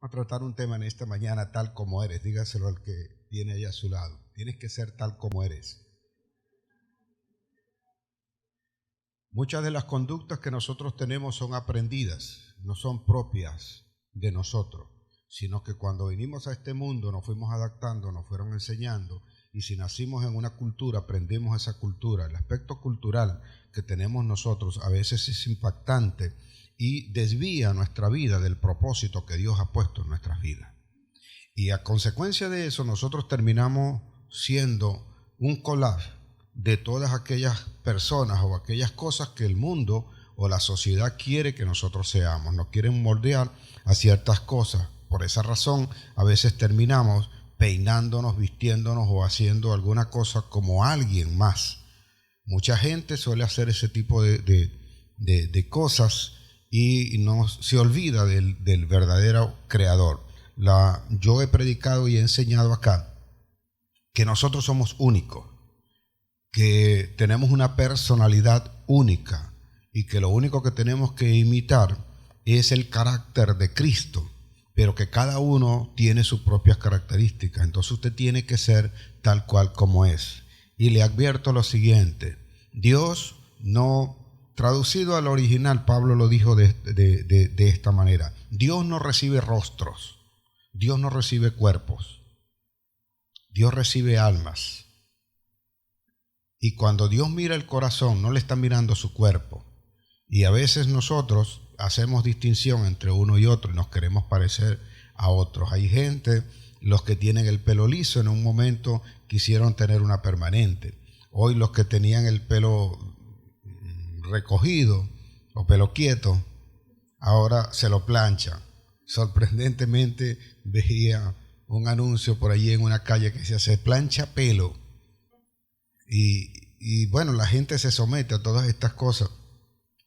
a tratar un tema en esta mañana, tal como eres. Dígaselo al que tiene ahí a su lado. Tienes que ser tal como eres. Muchas de las conductas que nosotros tenemos son aprendidas, no son propias de nosotros, sino que cuando vinimos a este mundo nos fuimos adaptando, nos fueron enseñando, y si nacimos en una cultura, aprendemos esa cultura. El aspecto cultural que tenemos nosotros a veces es impactante y desvía nuestra vida del propósito que Dios ha puesto en nuestras vidas. Y a consecuencia de eso nosotros terminamos siendo un collage de todas aquellas personas o aquellas cosas que el mundo o la sociedad quiere que nosotros seamos. Nos quieren moldear a ciertas cosas. Por esa razón a veces terminamos peinándonos, vistiéndonos o haciendo alguna cosa como alguien más. Mucha gente suele hacer ese tipo de cosas y no se olvida del verdadero creador. Yo he predicado y he enseñado acá que nosotros somos únicos, que tenemos una personalidad única y que lo único que tenemos que imitar es el carácter de Cristo, pero que cada uno tiene sus propias características. Entonces usted tiene que ser tal cual como es. Y le advierto lo siguiente: Dios no, traducido al original, Pablo lo dijo de esta manera: Dios no recibe rostros, Dios no recibe cuerpos, Dios recibe almas. Y cuando Dios mira el corazón, no le está mirando su cuerpo. Y a veces nosotros hacemos distinción entre uno y otro y nos queremos parecer a otros. Hay gente, los que tienen el pelo liso, en un momento quisieron tener una permanente. Hoy los que tenían el pelo recogido o pelo quieto, ahora se lo planchan. Sorprendentemente veía un anuncio por allí en una calle que decía: se plancha pelo. Y bueno, la gente se somete a todas estas cosas.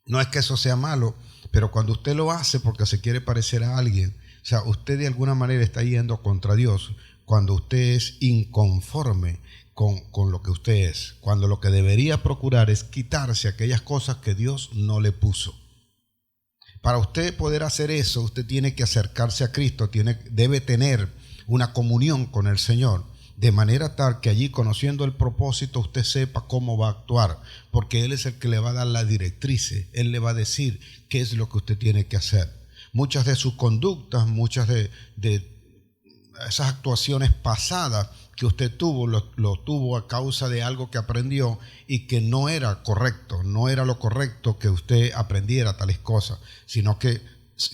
No es que eso sea malo, pero cuando usted lo hace porque se quiere parecer a alguien, o sea, usted de alguna manera está yendo contra Dios cuando usted es inconforme con lo que usted es, cuando lo que debería procurar es quitarse aquellas cosas que Dios no le puso. Para usted poder hacer eso, usted tiene que acercarse a Cristo, debe tener una comunión con el Señor, de manera tal que allí, conociendo el propósito, usted sepa cómo va a actuar, porque Él es el que le va a dar las directrices. Él le va a decir qué es lo que usted tiene que hacer. Muchas de sus conductas, muchas de esas actuaciones pasadas que usted tuvo, lo tuvo a causa de algo que aprendió y que no era correcto, no era lo correcto que usted aprendiera tales cosas, sino que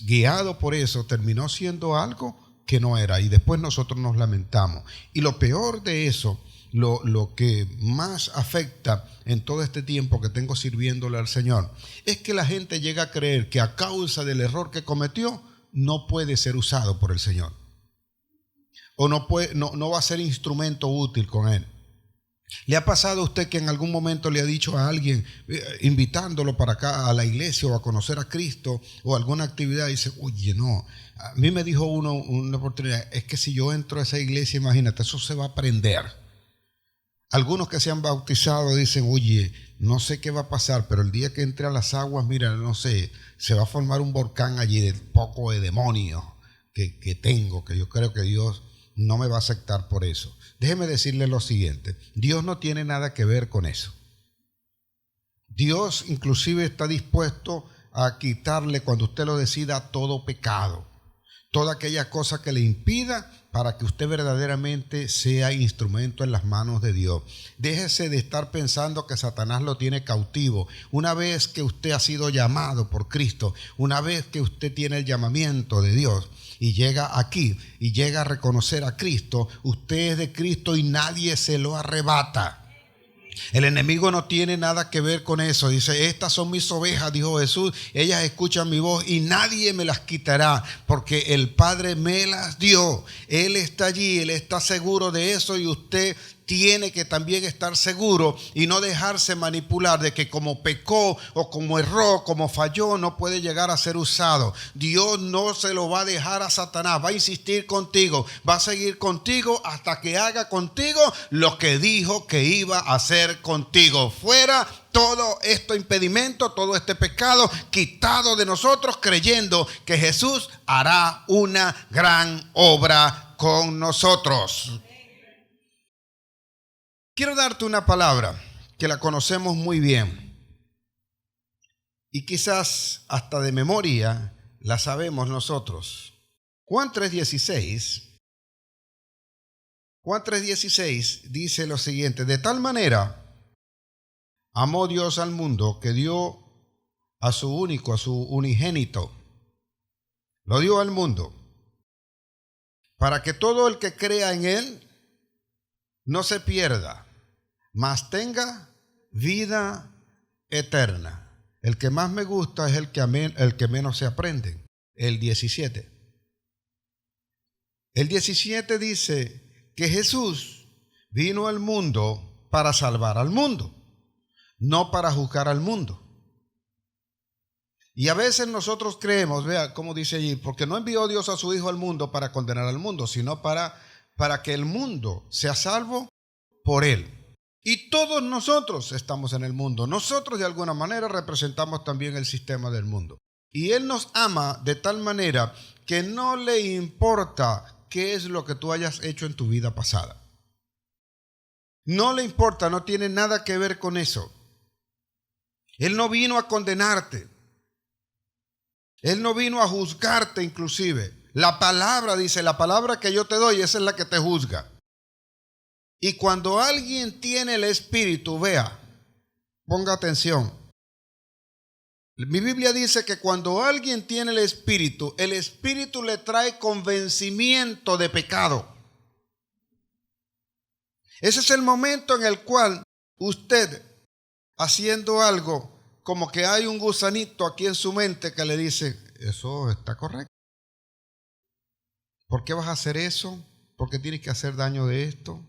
guiado por eso terminó siendo algo que no era, y después nosotros nos lamentamos. Y lo peor de eso, lo que más afecta en todo este tiempo que tengo sirviéndole al Señor, es que la gente llega a creer que a causa del error que cometió no puede ser usado por el Señor, o no va a ser instrumento útil con Él. ¿Le ha pasado a usted que en algún momento le ha dicho a alguien, invitándolo para acá a la iglesia o a conocer a Cristo o alguna actividad, y dice: oye, no, a mí me dijo uno una oportunidad, es que si yo entro a esa iglesia, imagínate, eso se va a prender? Algunos que se han bautizado dicen: oye, no sé qué va a pasar, pero el día que entre a las aguas, mira, no sé, se va a formar un volcán allí del poco de demonios que tengo, que yo creo que Dios no me va a aceptar por eso. Déjeme decirle lo siguiente: Dios no tiene nada que ver con eso. Dios inclusive está dispuesto a quitarle, cuando usted lo decida, todo pecado, toda aquella cosa que le impida, para que usted verdaderamente sea instrumento en las manos de Dios. Déjese de estar pensando que Satanás lo tiene cautivo. Una vez que usted ha sido llamado por Cristo, una vez que usted tiene el llamamiento de Dios y llega aquí y llega a reconocer a Cristo, usted es de Cristo y nadie se lo arrebata. El enemigo no tiene nada que ver con eso. Dice: estas son mis ovejas, dijo Jesús, ellas escuchan mi voz y nadie me las quitará, porque el Padre me las dio. Él está allí, Él está seguro de eso, y usted tiene que también estar seguro y no dejarse manipular de que como pecó o como erró, como falló, no puede llegar a ser usado. Dios no se lo va a dejar a Satanás, va a insistir contigo, va a seguir contigo hasta que haga contigo lo que dijo que iba a hacer contigo. Fuera todo este impedimento, todo este pecado quitado de nosotros, creyendo que Jesús hará una gran obra con nosotros. Quiero darte una palabra que la conocemos muy bien y quizás hasta de memoria la sabemos nosotros. Juan 3:16 dice lo siguiente: de tal manera amó Dios al mundo que dio a su único, a su unigénito. Lo dio al mundo para que todo el que crea en Él no se pierda, mas tenga vida eterna. El que más me gusta es el que menos se aprende, el 17. El 17 dice que Jesús vino al mundo para salvar al mundo, no para juzgar al mundo. Y a veces nosotros creemos, vea cómo dice allí, porque no envió Dios a su Hijo al mundo para condenar al mundo, sino para que el mundo sea salvo por Él. Y todos nosotros estamos en el mundo. Nosotros de alguna manera representamos también el sistema del mundo. Y Él nos ama de tal manera que no le importa qué es lo que tú hayas hecho en tu vida pasada. No le importa, no tiene nada que ver con eso. Él no vino a condenarte. Él no vino a juzgarte inclusive. La palabra dice, la palabra que yo te doy, esa es la que te juzga. Y cuando alguien tiene el Espíritu, vea, ponga atención. Mi Biblia dice que cuando alguien tiene el Espíritu le trae convencimiento de pecado. Ese es el momento en el cual usted, haciendo algo, como que hay un gusanito aquí en su mente que le dice, eso está correcto. ¿Por qué vas a hacer eso? ¿Por qué tienes que hacer daño de esto?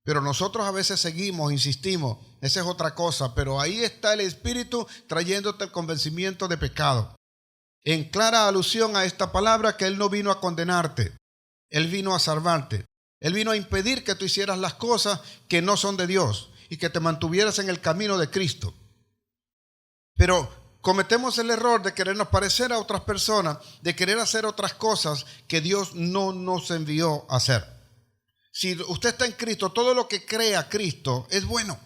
Pero nosotros a veces seguimos, insistimos, esa es otra cosa, pero ahí está el Espíritu trayéndote el convencimiento de pecado. En clara alusión a esta palabra que Él no vino a condenarte, Él vino a salvarte. Él vino a impedir que tú hicieras las cosas que no son de Dios y que te mantuvieras en el camino de Cristo. Pero cometemos el error de querernos parecer a otras personas, de querer hacer otras cosas que Dios no nos envió a hacer. Si usted está en Cristo, todo lo que crea Cristo es bueno.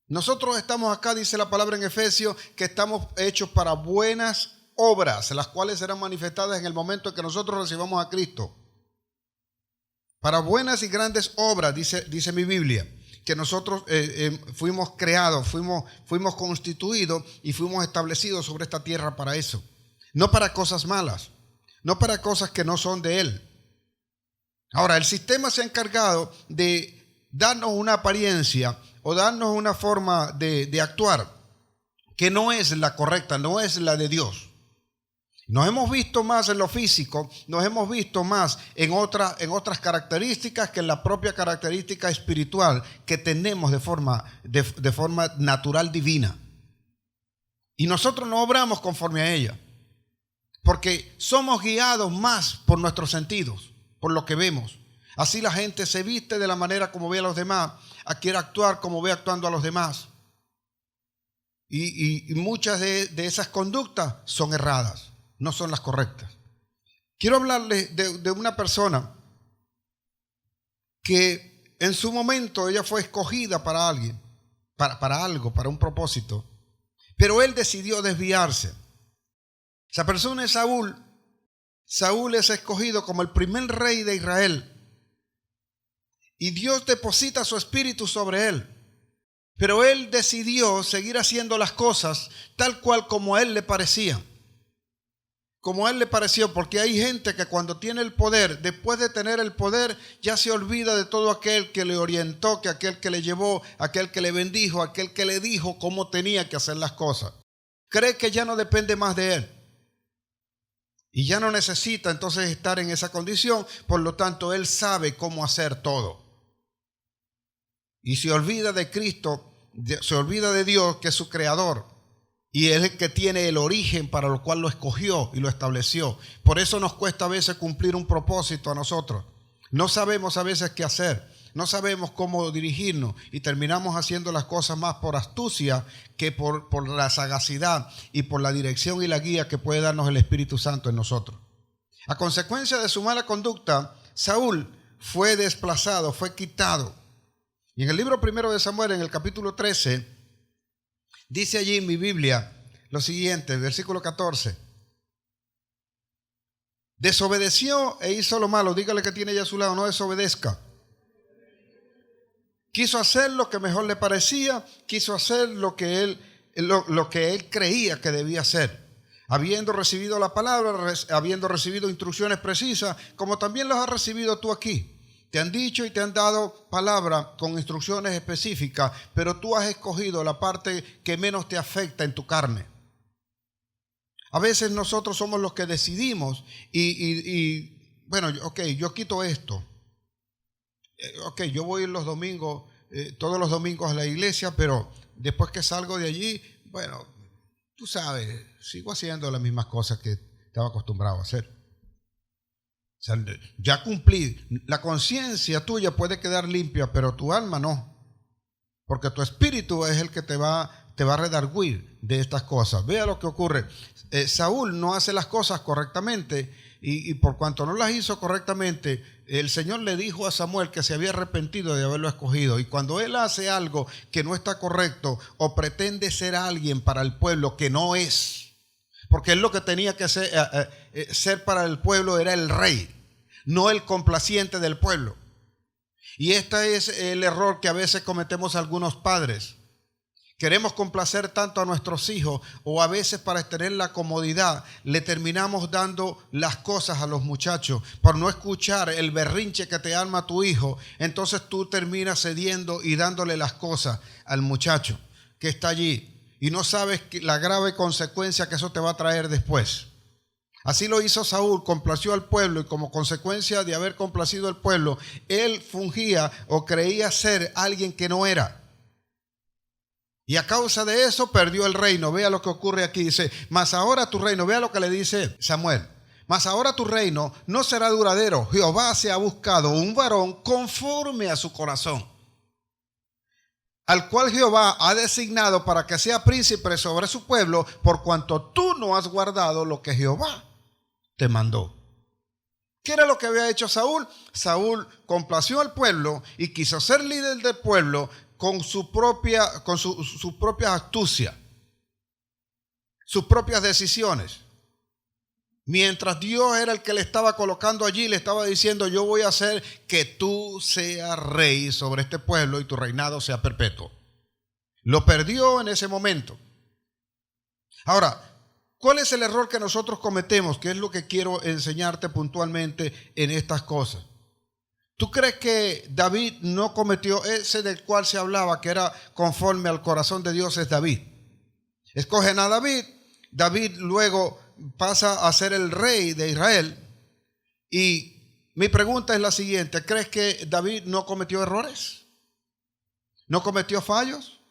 Nosotros estamos acá, dice la palabra en Efesios, que estamos hechos para buenas obras, las cuales serán manifestadas en el momento en que nosotros recibamos a Cristo. Para buenas y grandes obras, dice mi Biblia, que nosotros fuimos creados, fuimos constituidos y fuimos establecidos sobre esta tierra para eso. No para cosas malas, no para cosas que no son de Él. Ahora, el sistema se ha encargado de darnos una apariencia o darnos una forma de actuar que no es la correcta, no es la de Dios. Nos hemos visto más en lo físico, nos hemos visto más en otras características que en la propia característica espiritual que tenemos de forma natural divina. Y nosotros no obramos conforme a ella, porque somos guiados más por nuestros sentidos, por lo que vemos. Así la gente se viste de la manera como ve a los demás, quiere actuar como ve actuando a los demás. Y muchas de esas conductas son erradas. No son las correctas. Quiero hablarles de una persona que en su momento ella fue escogida para alguien, para algo, para un propósito, pero él decidió desviarse. Esa persona es Saúl. Saúl es escogido como el primer rey de Israel y Dios deposita su espíritu sobre él, pero él decidió seguir haciendo las cosas tal cual como a él le parecía. Como a él le pareció, porque hay gente que cuando tiene el poder, después de tener el poder, ya se olvida de todo aquel que le orientó, que aquel que le llevó, aquel que le bendijo, aquel que le dijo cómo tenía que hacer las cosas. Cree que ya no depende más de él. Y ya no necesita entonces estar en esa condición, por lo tanto él sabe cómo hacer todo. y se olvida de Cristo, se olvida de Dios, que es su creador, y es el que tiene el origen para lo cual lo escogió y lo estableció. Por eso nos cuesta a veces cumplir un propósito a nosotros. No sabemos a veces qué hacer, no sabemos cómo dirigirnos y terminamos haciendo las cosas más por astucia que por la sagacidad y por la dirección y la guía que puede darnos el Espíritu Santo en nosotros. A consecuencia de su mala conducta, Saúl fue desplazado, fue quitado. Y en el libro primero de Samuel, en el capítulo 13, dice allí en mi Biblia lo siguiente, versículo 14. Desobedeció e hizo lo malo. Dígale que tiene ya a su lado, no desobedezca. Quiso hacer lo que mejor le parecía, quiso hacer lo que él creía que debía hacer. Habiendo recibido la palabra, habiendo recibido instrucciones precisas, como también las has recibido tú aquí. Te han dicho y te han dado palabra con instrucciones específicas, pero tú has escogido la parte que menos te afecta en tu carne. A veces nosotros somos los que decidimos bueno, ok, yo quito esto. Ok, yo voy los domingos, todos los domingos a la iglesia, pero después que salgo de allí, bueno, tú sabes, sigo haciendo las mismas cosas que estaba acostumbrado a hacer. O sea, ya cumplí. La conciencia tuya puede quedar limpia, pero tu alma no. Porque tu espíritu es el que te va a redarguir de estas cosas. Vea lo que ocurre. Saúl no hace las cosas correctamente y por cuanto no las hizo correctamente, el Señor le dijo a Samuel que se había arrepentido de haberlo escogido. Y cuando él hace algo que no está correcto o pretende ser alguien para el pueblo que no es, porque él lo que tenía que ser para el pueblo era el rey, no el complaciente del pueblo. Y este es el error que a veces cometemos algunos padres. Queremos complacer tanto a nuestros hijos o a veces para tener la comodidad le terminamos dando las cosas a los muchachos por no escuchar el berrinche que te arma tu hijo. Entonces tú terminas cediendo y dándole las cosas al muchacho que está allí y no sabes la grave consecuencia que eso te va a traer después. Así lo hizo Saúl, complació al pueblo y como consecuencia de haber complacido al pueblo, él fungía o creía ser alguien que no era. Y a causa de eso perdió el reino. Vea lo que ocurre aquí. Dice, mas ahora tu reino, vea lo que le dice Samuel. Mas ahora tu reino no será duradero. Jehová se ha buscado un varón conforme a su corazón, al cual Jehová ha designado para que sea príncipe sobre su pueblo, por cuanto tú no has guardado lo que Jehová te mandó. ¿Qué era lo que había hecho Saúl? Saúl complació al pueblo y quiso ser líder del pueblo con su propia astucia, sus propias decisiones. Mientras Dios era el que le estaba colocando allí, le estaba diciendo, yo voy a hacer que tú seas rey sobre este pueblo y tu reinado sea perpetuo. Lo perdió en ese momento. Ahora, ¿cuál es el error que nosotros cometemos? ¿Qué es lo que quiero enseñarte puntualmente en estas cosas? ¿Tú crees que David no cometió ese del cual se hablaba, que era conforme al corazón de Dios? Es David. Escogen a David. David luego pasa a ser el rey de Israel. Y mi pregunta es la siguiente. ¿Crees que David no cometió errores? ¿No cometió fallos?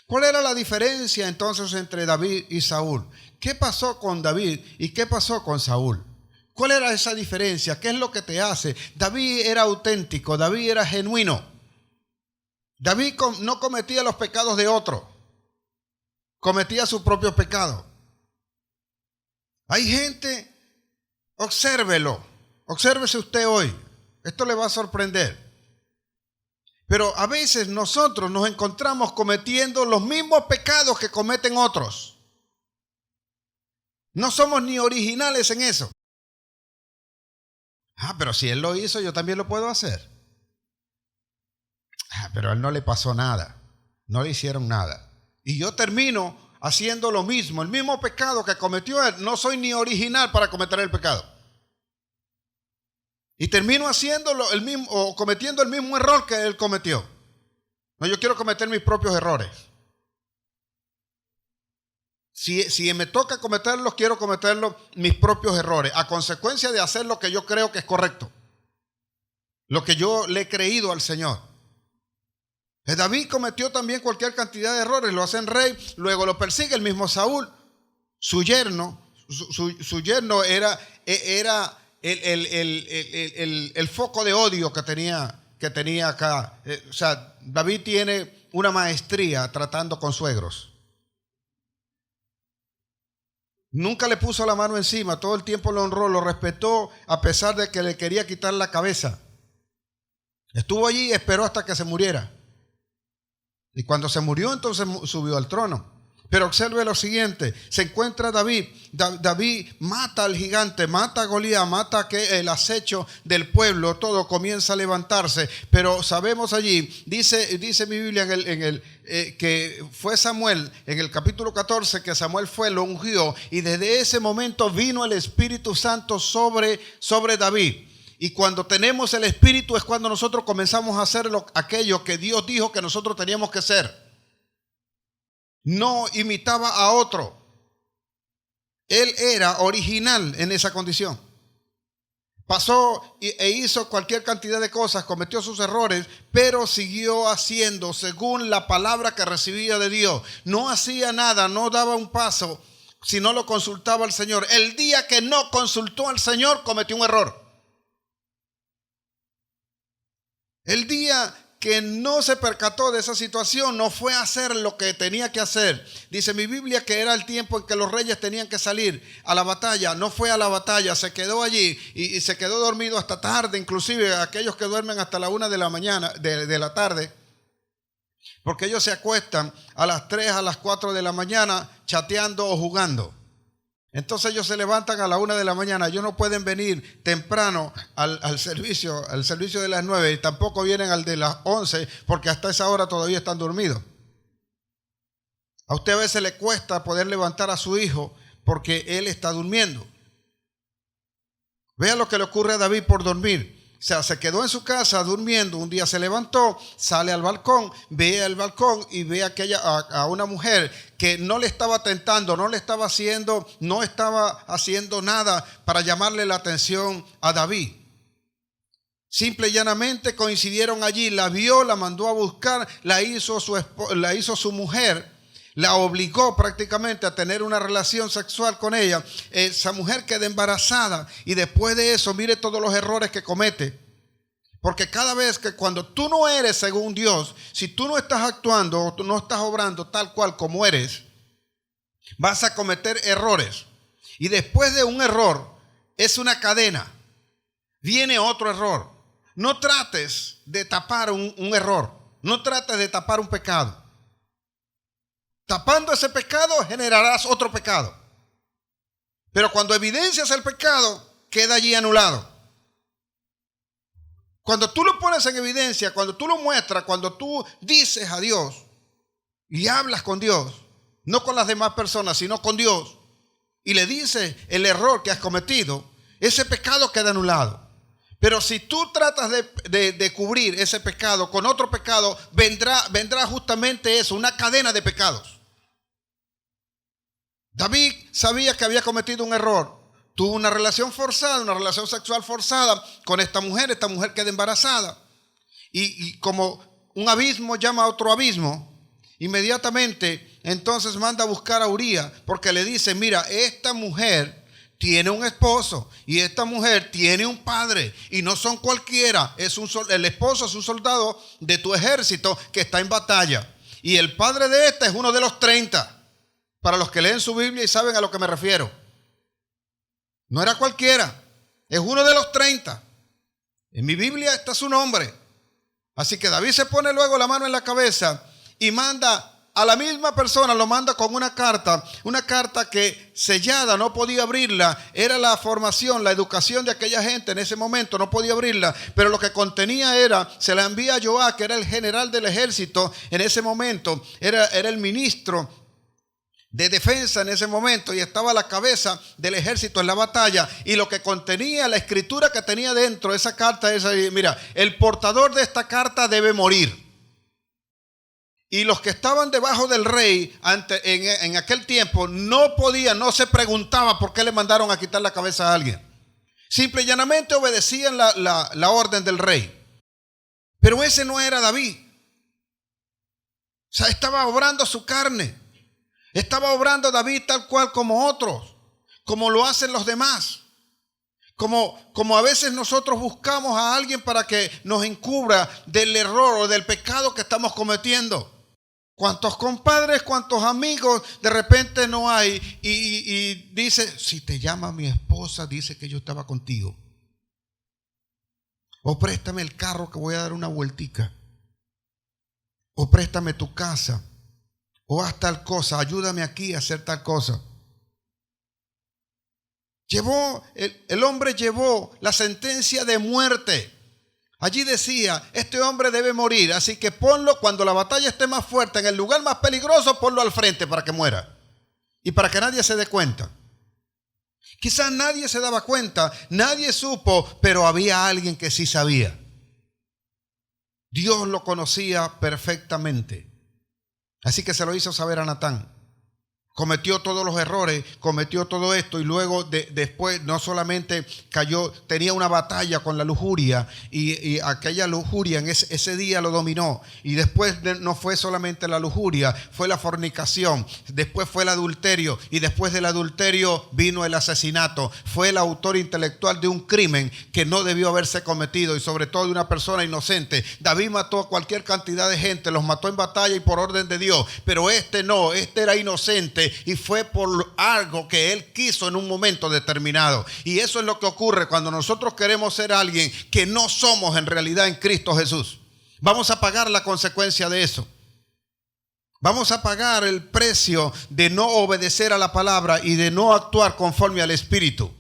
¿Cuál era la diferencia entonces entre David y Saúl? ¿Qué pasó con David y qué pasó con Saúl? ¿Cuál era esa diferencia? ¿Qué es lo que te hace? David era auténtico, David era genuino. David no cometía los pecados de otro, cometía su propio pecado. Hay gente, obsérvese usted hoy, esto le va a sorprender. Pero a veces nosotros nos encontramos cometiendo los mismos pecados que cometen otros. No somos ni originales en eso. Pero si él lo hizo, yo también lo puedo hacer. Pero a él no le pasó nada. No le hicieron nada. Y yo termino haciendo lo mismo, el mismo pecado que cometió él. No soy ni original para cometer el pecado. Y termino haciéndolo el mismo, o cometiendo el mismo error que él cometió. No, yo quiero cometer mis propios errores. Si me toca cometerlos, quiero cometerlos mis propios errores, a consecuencia de hacer lo que yo creo que es correcto, lo que yo le he creído al Señor. David cometió también cualquier cantidad de errores, lo hacen rey, luego lo persigue el mismo Saúl, su yerno. Su yerno era el foco de odio que tenía acá. O sea, David tiene una maestría tratando con suegros. Nunca le puso la mano encima, todo el tiempo lo honró, lo respetó, a pesar de que le quería quitar la cabeza. Estuvo allí y esperó hasta que se muriera. Y cuando se murió, entonces subió al trono. Pero observe lo siguiente, se encuentra David. David mata al gigante, mata a Goliat, mata el acecho del pueblo, todo comienza a levantarse. Pero sabemos allí, dice mi Biblia que fue Samuel, en el capítulo 14, que Samuel lo ungió, y desde ese momento vino el Espíritu Santo sobre David. Y cuando tenemos el Espíritu es cuando nosotros comenzamos a hacer aquello que Dios dijo que nosotros teníamos que hacer. No imitaba a otro. Él era original en esa condición. Pasó e hizo cualquier cantidad de cosas, cometió sus errores, pero siguió haciendo según la palabra que recibía de Dios. No hacía nada, no daba un paso si no lo consultaba al Señor. El día que no consultó al Señor, cometió un error. El día que no se percató de esa situación, no fue a hacer lo que tenía que hacer. Dice mi Biblia que era el tiempo en que los reyes tenían que salir a la batalla. No fue a la batalla, se quedó allí y se quedó dormido hasta tarde. Inclusive aquellos que duermen hasta la 1 de la mañana, de la tarde, porque ellos se acuestan a las 3, a las 4 de la mañana chateando o jugando. Entonces ellos se levantan a la 1 de la mañana. Ellos no pueden venir temprano al servicio de las 9, y tampoco vienen al de las 11, porque hasta esa hora todavía están dormidos. A usted a veces le cuesta poder levantar a su hijo porque él está durmiendo. Vea lo que le ocurre a David por dormir. O sea, se quedó en su casa durmiendo. Un día se levantó, sale al balcón, ve al balcón y ve a una mujer que no le estaba tentando, no estaba haciendo nada para llamarle la atención a David. Simple y llanamente coincidieron allí, la vio, la mandó a buscar, la hizo su mujer, la obligó prácticamente a tener una relación sexual con ella. Esa mujer queda embarazada y después de eso, mire todos los errores que comete. Porque cada vez que cuando tú no eres según Dios, si tú no estás actuando o tú no estás obrando tal cual como eres, vas a cometer errores. Y después de un error, es una cadena. Viene otro error. No trates de tapar un error. No trates de tapar un pecado. Tapando ese pecado generarás otro pecado. Pero cuando evidencias el pecado, queda allí anulado. Cuando tú lo pones en evidencia, cuando tú lo muestras, cuando tú dices a Dios y hablas con Dios, no con las demás personas, sino con Dios, y le dices el error que has cometido, ese pecado queda anulado. Pero si tú tratas de cubrir ese pecado con otro pecado, vendrá justamente eso, una cadena de pecados. David sabía que había cometido un error. Tuvo una relación forzada, una relación sexual forzada con esta mujer queda embarazada. Y como un abismo llama a otro abismo, inmediatamente entonces manda a buscar a Urías, porque le dice, mira, esta mujer tiene un esposo y esta mujer tiene un padre y no son cualquiera. El esposo es un soldado de tu ejército que está en batalla y el padre de esta es uno de los 30. Para los que leen su Biblia y saben a lo que me refiero. No era cualquiera, es uno de los 30. En mi Biblia está su nombre. Así que David se pone luego la mano en la cabeza y manda a la misma persona, lo manda con una carta que sellada, no podía abrirla. Era la formación, la educación de aquella gente en ese momento, no podía abrirla. Pero lo que contenía se la envía a Joab, que era el general del ejército en ese momento, era el ministro de defensa en ese momento y estaba a la cabeza del ejército en la batalla, y lo que contenía, la escritura que tenía dentro de esa carta es, mira, el portador de esta carta debe morir. Y los que estaban debajo del rey en aquel tiempo no se preguntaba por qué le mandaron a quitar la cabeza a alguien. Simple y llanamente obedecían la orden del rey. Pero ese no era David. sea, estaba obrando su carne. Estaba obrando David tal cual como otros, como lo hacen los demás. Como a veces nosotros buscamos a alguien para que nos encubra del error o del pecado que estamos cometiendo. ¿Cuántos compadres, cuántos amigos de repente no hay? Y dice, si te llama mi esposa, dice que yo estaba contigo. O préstame el carro que voy a dar una vueltica. O préstame tu casa. O haz tal cosa, ayúdame aquí a hacer tal cosa. El hombre llevó la sentencia de muerte. Allí decía, este hombre debe morir, así que ponlo cuando la batalla esté más fuerte, en el lugar más peligroso, ponlo al frente para que muera. Y para que nadie se dé cuenta. Quizás nadie se daba cuenta, nadie supo, pero había alguien que sí sabía. Dios lo conocía perfectamente. Así que se lo hizo saber a Natán. Cometió todos los errores, cometió todo esto y luego después no solamente cayó, tenía una batalla con la lujuria y aquella lujuria en ese día lo dominó. Y después no fue solamente la lujuria, fue la fornicación, después fue el adulterio y después del adulterio vino el asesinato. Fue el autor intelectual de un crimen que no debió haberse cometido y sobre todo de una persona inocente. David mató a cualquier cantidad de gente, los mató en batalla y por orden de Dios, pero no, este era inocente. Y fue por algo que él quiso en un momento determinado. Y eso es lo que ocurre cuando nosotros queremos ser alguien que no somos en realidad en Cristo Jesús. Vamos a pagar la consecuencia de eso. Vamos a pagar el precio de no obedecer a la palabra y de no actuar conforme al Espíritu.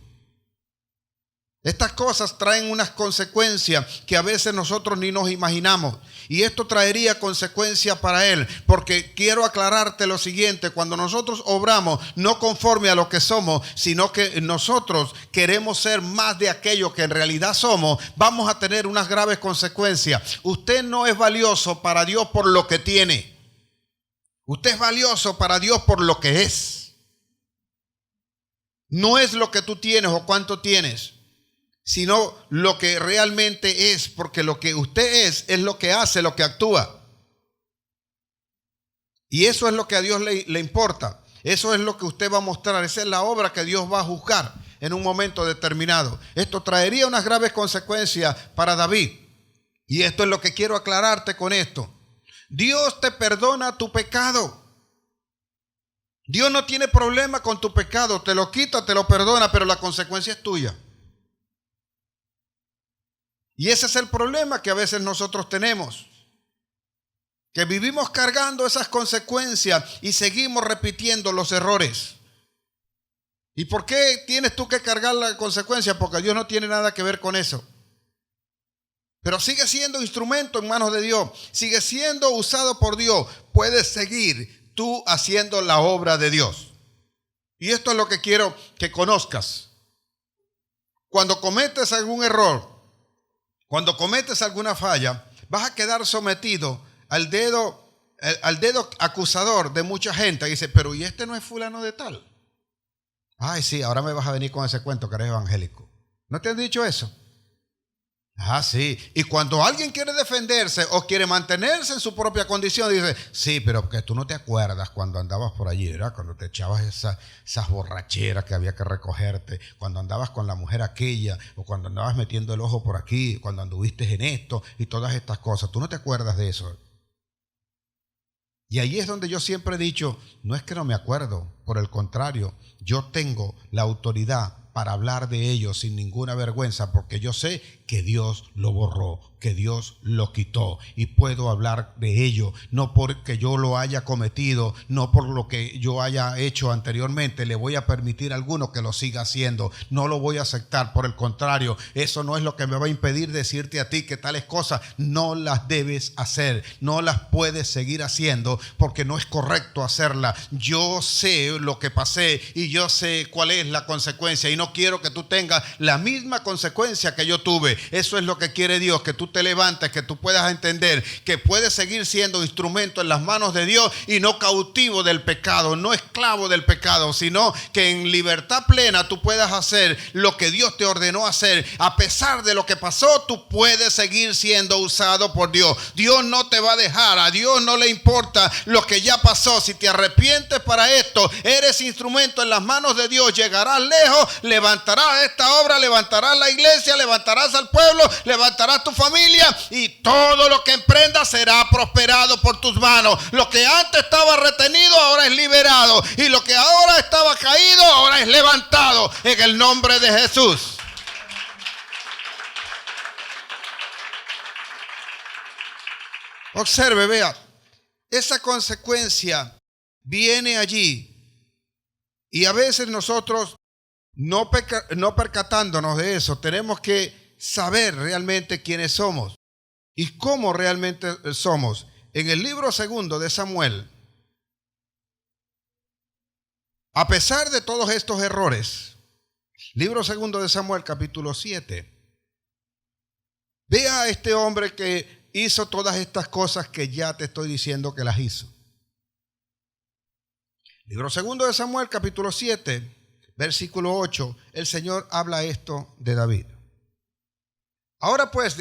Estas cosas traen unas consecuencias que a veces nosotros ni nos imaginamos. Y esto traería consecuencias para él. Porque quiero aclararte lo siguiente. Cuando nosotros obramos no conforme a lo que somos, sino que nosotros queremos ser más de aquello que en realidad somos, vamos a tener unas graves consecuencias. Usted no es valioso para Dios por lo que tiene. Usted es valioso para Dios por lo que es. No es lo que tú tienes o cuánto tienes, sino lo que realmente es, porque lo que usted es lo que hace, lo que actúa. Y eso es lo que a Dios le importa. Eso es lo que usted va a mostrar. Esa es la obra que Dios va a juzgar en un momento determinado. Esto traería unas graves consecuencias para David. Y esto es lo que quiero aclararte con esto. Dios te perdona tu pecado. Dios no tiene problema con tu pecado. Te lo quita, te lo perdona, pero la consecuencia es tuya. Y ese es el problema que a veces nosotros tenemos, que vivimos cargando esas consecuencias y seguimos repitiendo los errores. ¿Y por qué tienes tú que cargar la consecuencia? Porque Dios no tiene nada que ver con eso. Pero sigue siendo instrumento en manos de Dios, sigue siendo usado por Dios. Puedes seguir tú haciendo la obra de Dios. Y esto es lo que quiero que conozcas. Cuando cometes algún error, cuando cometes alguna falla, vas a quedar sometido al dedo acusador de mucha gente. Y dice, pero ¿y este no es fulano de tal? Ay, sí, ahora me vas a venir con ese cuento que eres evangélico. ¿No te han dicho eso? Ah, sí. Y cuando alguien quiere defenderse o quiere mantenerse en su propia condición, dice, sí, pero que tú no te acuerdas cuando andabas por allí, ¿verdad? Cuando te echabas esas borracheras que había que recogerte, cuando andabas con la mujer aquella, o cuando andabas metiendo el ojo por aquí, cuando anduviste en esto y todas estas cosas. Tú no te acuerdas de eso. Y ahí es donde yo siempre he dicho, no es que no me acuerdo, por el contrario, yo tengo la autoridad para hablar de ello sin ninguna vergüenza, porque yo sé que Dios lo borró, que Dios lo quitó, y puedo hablar de ello, no porque yo lo haya cometido, no por lo que yo haya hecho anteriormente. Le voy a permitir a alguno que lo siga haciendo, no lo voy a aceptar. Por el contrario, eso no es lo que me va a impedir decirte a ti que tales cosas no las debes hacer, no las puedes seguir haciendo, porque no es correcto hacerla. Yo sé lo que pasé y yo sé cuál es la consecuencia y no quiero que tú tengas la misma consecuencia que yo tuve. Eso es lo que quiere Dios, que tú te levantes, que tú puedas entender que puedes seguir siendo instrumento en las manos de Dios y no cautivo del pecado, no esclavo del pecado, sino que en libertad plena tú puedas hacer lo que Dios te ordenó hacer. A pesar de lo que pasó, tú puedes seguir siendo usado por Dios. Dios no te va a dejar, a Dios no le importa lo que ya pasó. Si te arrepientes para esto, eres instrumento en las manos de Dios, llegarás lejos, levantarás esta obra, levantarás la iglesia, levantarás al pueblo, levantarás tu familia y todo lo que emprendas será prosperado por tus manos. Lo que antes estaba retenido ahora es liberado y lo que ahora estaba caído ahora es levantado en el nombre de Jesús. Observe, vea, esa consecuencia viene allí y a veces nosotros no percatándonos de eso, tenemos que saber realmente quiénes somos y cómo realmente somos. En el libro 2 de Samuel, a pesar de todos estos errores, libro 2 de Samuel, capítulo 7, vea a este hombre que hizo todas estas cosas que ya te estoy diciendo que las hizo. Libro 2 de Samuel, capítulo 7, versículo 8, el Señor habla esto de David. Ahora pues,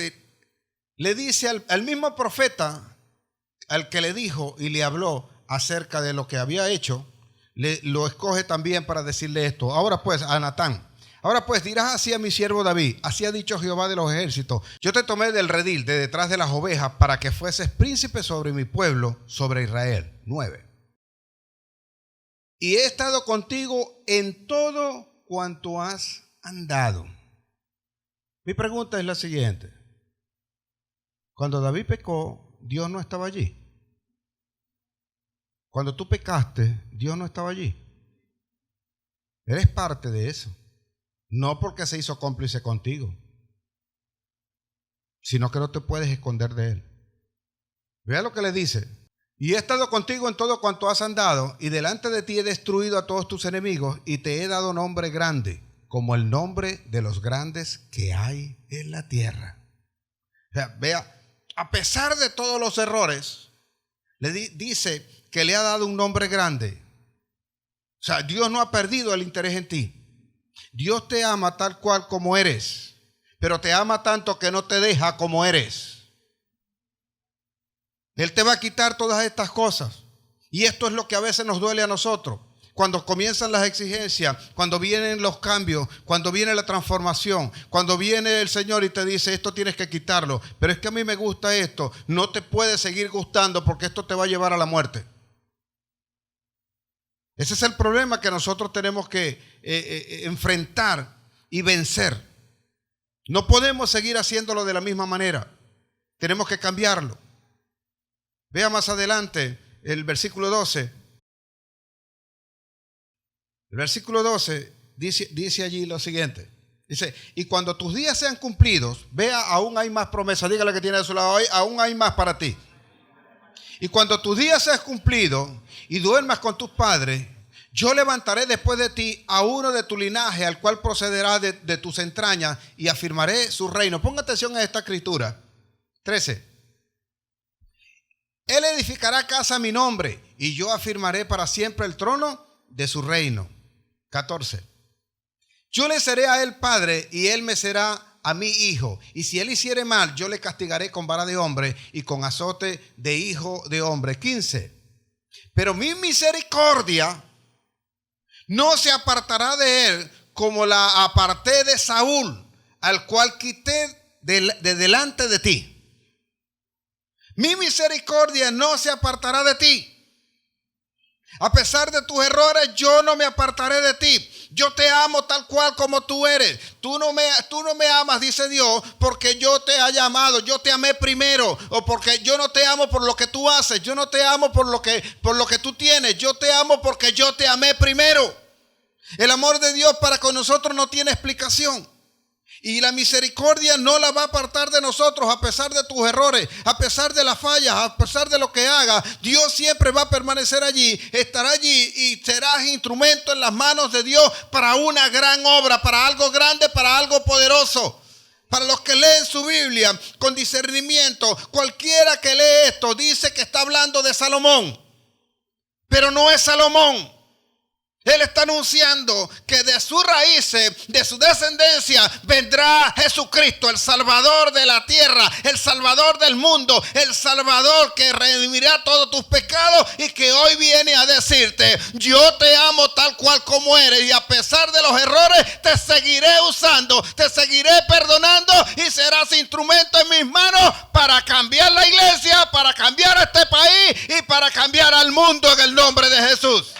le dice al mismo profeta, al que le dijo y le habló acerca de lo que había hecho, lo escoge también para decirle esto. Ahora pues, a Natán. Ahora pues dirás así a mi siervo David: así ha dicho Jehová de los ejércitos, yo te tomé del redil, de detrás de las ovejas, para que fueses príncipe sobre mi pueblo, sobre Israel. 9. Y he estado contigo en todo cuanto has andado. Mi pregunta es la siguiente: cuando David pecó, Dios no estaba allí. Cuando tú pecaste, Dios no estaba allí. Eres parte de eso. No porque se hizo cómplice contigo, sino que no te puedes esconder de él. Vea lo que le dice: y he estado contigo en todo cuanto has andado, y delante de ti he destruido a todos tus enemigos, y te he dado nombre grande, como el nombre de los grandes que hay en la tierra. O sea, vea, a pesar de todos los errores, le dice que le ha dado un nombre grande. O sea, Dios no ha perdido el interés en ti. Dios te ama tal cual como eres, pero te ama tanto que no te deja como eres. Él te va a quitar todas estas cosas. Y esto es lo que a veces nos duele a nosotros. Cuando comienzan las exigencias, cuando vienen los cambios, cuando viene la transformación, cuando viene el Señor y te dice: esto tienes que quitarlo, pero es que a mí me gusta esto. No te puede seguir gustando porque esto te va a llevar a la muerte. Ese es el problema que nosotros tenemos que enfrentar y vencer. No podemos seguir haciéndolo de la misma manera. Tenemos que cambiarlo. Vea más adelante el versículo 12. El versículo 12 dice allí lo siguiente. Dice: y cuando tus días sean cumplidos, vea, aún hay más promesas. Dígale que tiene a su lado hoy: aún hay más para ti. Y cuando tus días sean cumplidos y duermas con tus padres, yo levantaré después de ti a uno de tu linaje, al cual procederá de tus entrañas, y afirmaré su reino. Ponga atención a esta escritura. 13. Él edificará casa a mi nombre, y yo afirmaré para siempre el trono de su reino. 14. Yo le seré a él padre, y él me será a mí hijo. Y si él hiciere mal, yo le castigaré con vara de hombre y con azote de hijo de hombre. 15. Pero mi misericordia no se apartará de él, como la aparté de Saúl, al cual quité de delante de ti. Mi misericordia no se apartará de ti. A pesar de tus errores, yo no me apartaré de ti. Yo te amo tal cual como tú eres. Tú no me amas, dice Dios, porque yo te haya amado. Yo te amé primero. O porque yo no te amo por lo que tú haces. Yo no te amo por lo que tú tienes. Yo te amo porque yo te amé primero. El amor de Dios para con nosotros no tiene explicación. Y la misericordia no la va a apartar de nosotros a pesar de tus errores, a pesar de las fallas, a pesar de lo que hagas. Dios siempre va a permanecer allí, estará allí y serás instrumento en las manos de Dios para una gran obra, para algo grande, para algo poderoso. Para los que leen su Biblia con discernimiento, cualquiera que lee esto dice que está hablando de Salomón, pero no es Salomón. Él está anunciando que de sus raíces, de su descendencia, vendrá Jesucristo, el Salvador de la tierra, el Salvador del mundo, el Salvador que redimirá todos tus pecados y que hoy viene a decirte: yo te amo tal cual como eres y a pesar de los errores te seguiré usando, te seguiré perdonando y serás instrumento en mis manos para cambiar la iglesia, para cambiar este país y para cambiar al mundo en el nombre de Jesús.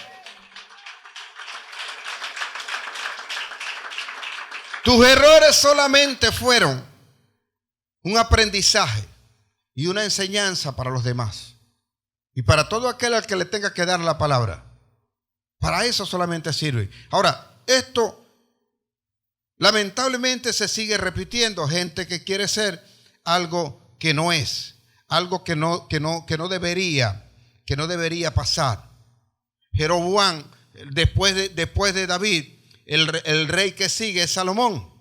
Tus errores solamente fueron un aprendizaje y una enseñanza para los demás. Y para todo aquel al que le tenga que dar la palabra. Para eso solamente sirve. Ahora, esto lamentablemente se sigue repitiendo. Gente que quiere ser algo que no es. Algo que no debería pasar. Jeroboam, después de David, el rey que sigue es Salomón.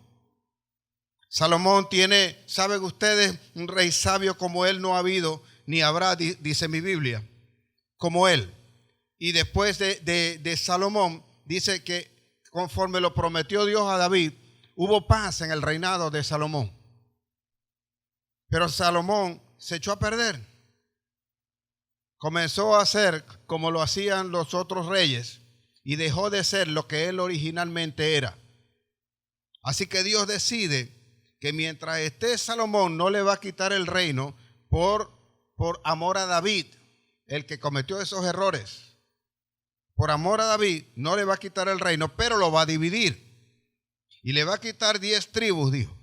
Salomón tiene, ¿saben ustedes? Un rey sabio como él no ha habido ni habrá, dice mi Biblia, como él. Y después de Salomón, dice que conforme lo prometió Dios a David, hubo paz en el reinado de Salomón. Pero Salomón se echó a perder. Comenzó a hacer como lo hacían los otros reyes. Y dejó de ser lo que él originalmente era. Así que Dios decide que mientras esté Salomón no le va a quitar el reino por amor a David, el que cometió esos errores. Por amor a David no le va a quitar el reino, pero lo va a dividir. Y le va a quitar 10 tribus, dijo.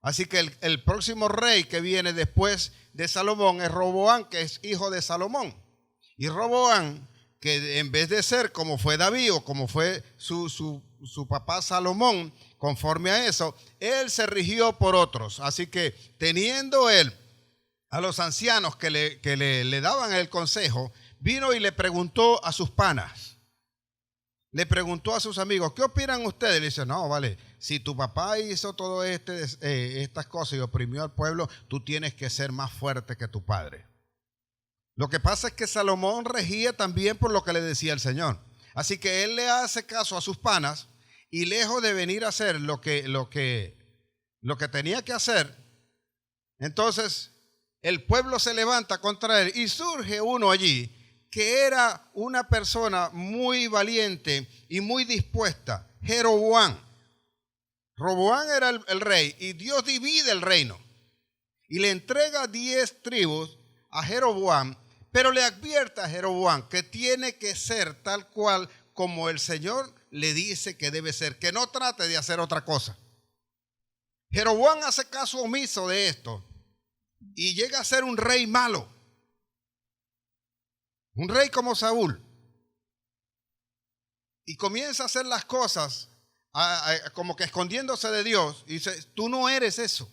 Así que el próximo rey que viene después de Salomón es Roboam, que es hijo de Salomón. Y Roboam, que en vez de ser como fue David o como fue su papá Salomón, conforme a eso, él se rigió por otros. Así que teniendo él a los ancianos que le daban el consejo, vino y le preguntó a sus panas, le preguntó a sus amigos: ¿qué opinan ustedes? Le dice: no, vale, si tu papá hizo todo estas cosas y oprimió al pueblo, tú tienes que ser más fuerte que tu padre. Lo que pasa es que Salomón regía también por lo que le decía el Señor. Así que él le hace caso a sus panas y lejos de venir a hacer lo que tenía que hacer, entonces el pueblo se levanta contra él y surge uno allí que era una persona muy valiente y muy dispuesta, Jeroboam. Roboam era el rey y Dios divide el reino y le entrega 10 tribus a Jeroboam. Pero le advierte a Jeroboam que tiene que ser tal cual como el Señor le dice que debe ser, que no trate de hacer otra cosa. Jeroboam hace caso omiso de esto y llega a ser un rey malo, un rey como Saúl, y comienza a hacer las cosas como que escondiéndose de Dios y dice: tú no eres eso.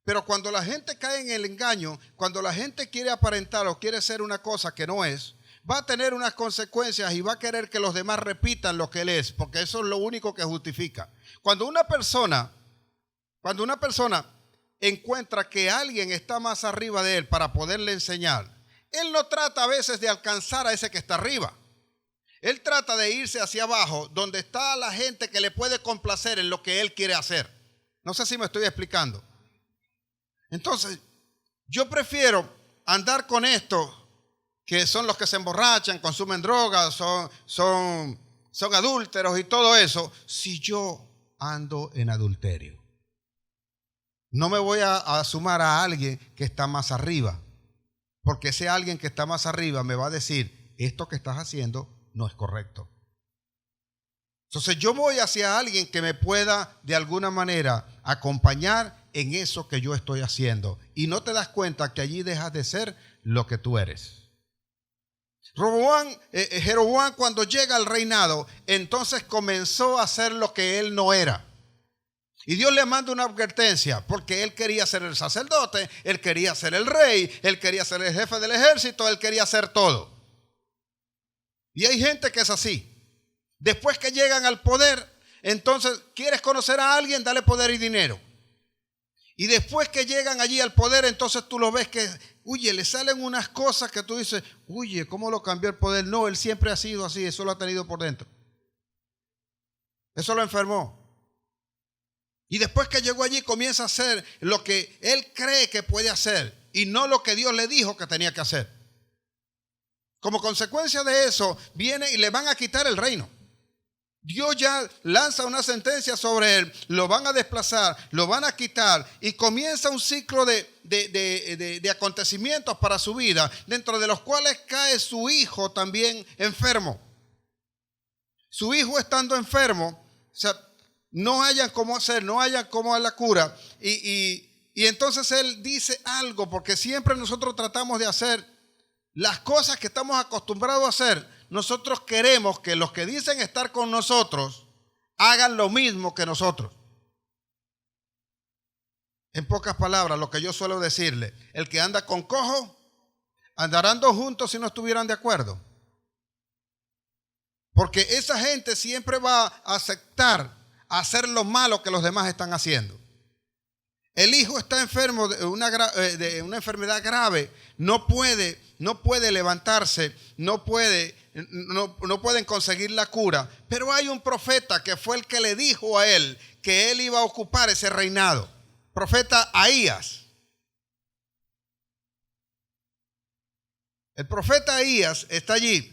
Pero cuando la gente cae en el engaño, cuando la gente quiere aparentar o quiere ser una cosa que no es, va a tener unas consecuencias y va a querer que los demás repitan lo que él es, porque eso es lo único que justifica. Cuando una persona encuentra que alguien está más arriba de él para poderle enseñar, él no trata a veces de alcanzar a ese que está arriba. Él trata de irse hacia abajo, donde está la gente que le puede complacer en lo que él quiere hacer. No sé si me estoy explicando. Entonces, yo prefiero andar con estos que son los que se emborrachan, consumen drogas, son adúlteros y todo eso, si yo ando en adulterio. No me voy a sumar a alguien que está más arriba, porque ese alguien que está más arriba me va a decir: esto que estás haciendo no es correcto. Entonces yo voy hacia alguien que me pueda de alguna manera acompañar en eso que yo estoy haciendo. Y no te das cuenta que allí dejas de ser lo que tú eres. Jeroboam cuando llega al reinado, entonces comenzó a hacer lo que él no era. Y Dios le manda una advertencia porque él quería ser el sacerdote, él quería ser el rey, él quería ser el jefe del ejército, él quería ser todo. Y hay gente que es así. Después que llegan al poder, entonces, ¿quieres conocer a alguien? Dale poder y dinero. Y después que llegan allí al poder, entonces tú lo ves que, le salen unas cosas que tú dices, ¿cómo lo cambió el poder? No, él siempre ha sido así, eso lo ha tenido por dentro. Eso lo enfermó. Y después que llegó allí comienza a hacer lo que él cree que puede hacer y no lo que Dios le dijo que tenía que hacer. Como consecuencia de eso, viene y le van a quitar el reino. Dios ya lanza una sentencia sobre él, lo van a desplazar, lo van a quitar y comienza un ciclo de acontecimientos para su vida, dentro de los cuales cae su hijo también enfermo. Su hijo estando enfermo, o sea, no hayan cómo hacer, no hayan cómo dar la cura. Y entonces él dice algo, porque siempre nosotros tratamos de hacer las cosas que estamos acostumbrados a hacer. Nosotros queremos que los que dicen estar con nosotros hagan lo mismo que nosotros. En pocas palabras, lo que yo suelo decirle, el que anda con cojo, andarán dos juntos si no estuvieran de acuerdo. Porque esa gente siempre va a aceptar hacer lo malo que los demás están haciendo. El hijo está enfermo de una enfermedad grave, no puede levantarse, no pueden conseguir la cura. Pero hay un profeta que fue el que le dijo a él que él iba a ocupar ese reinado. Profeta Ahías. El profeta Ahías está allí.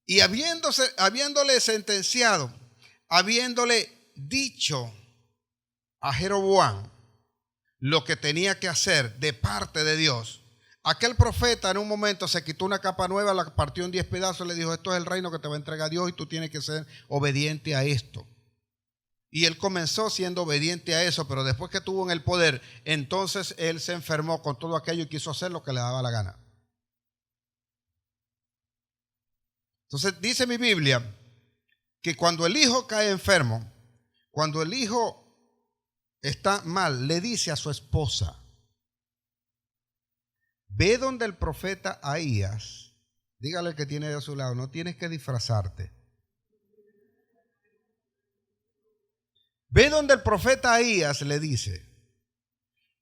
Y habiéndole sentenciado, habiéndole dicho a Jeroboam lo que tenía que hacer de parte de Dios, aquel profeta en un momento se quitó una capa nueva, la partió en 10 pedazos y le dijo: esto es el reino que te va a entregar Dios y tú tienes que ser obediente a esto. Y él comenzó siendo obediente a eso, pero después que estuvo en el poder, entonces él se enfermó con todo aquello y quiso hacer lo que le daba la gana. Entonces dice mi Biblia que cuando el hijo cae enfermo, cuando el hijo está mal, le dice a su esposa: ve donde el profeta Ahías, dígale al que tiene de su lado, no tienes que disfrazarte. Ve donde el profeta Ahías, le dice,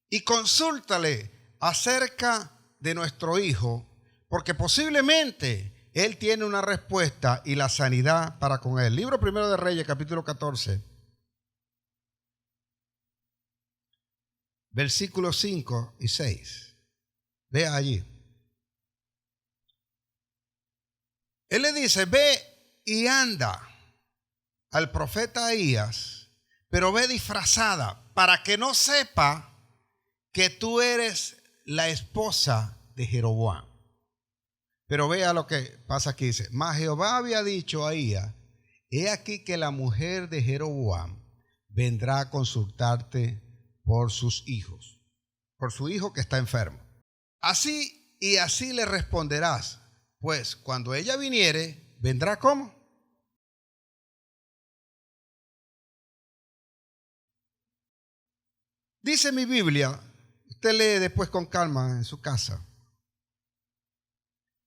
y consúltale acerca de nuestro hijo, porque posiblemente él tiene una respuesta y la sanidad para con él. Libro primero de Reyes, capítulo 14. Versículos 5 y 6. Vea allí. Él le dice: ve y anda al profeta Ahías, pero ve disfrazada para que no sepa que tú eres la esposa de Jeroboam. Pero vea lo que pasa aquí. Dice: mas Jehová había dicho a Ahías: he aquí que la mujer de Jeroboam vendrá a consultarte por sus hijos, por su hijo que está enfermo. Así y así le responderás, pues cuando ella viniere, ¿vendrá cómo? Dice mi Biblia, usted lee después con calma en su casa.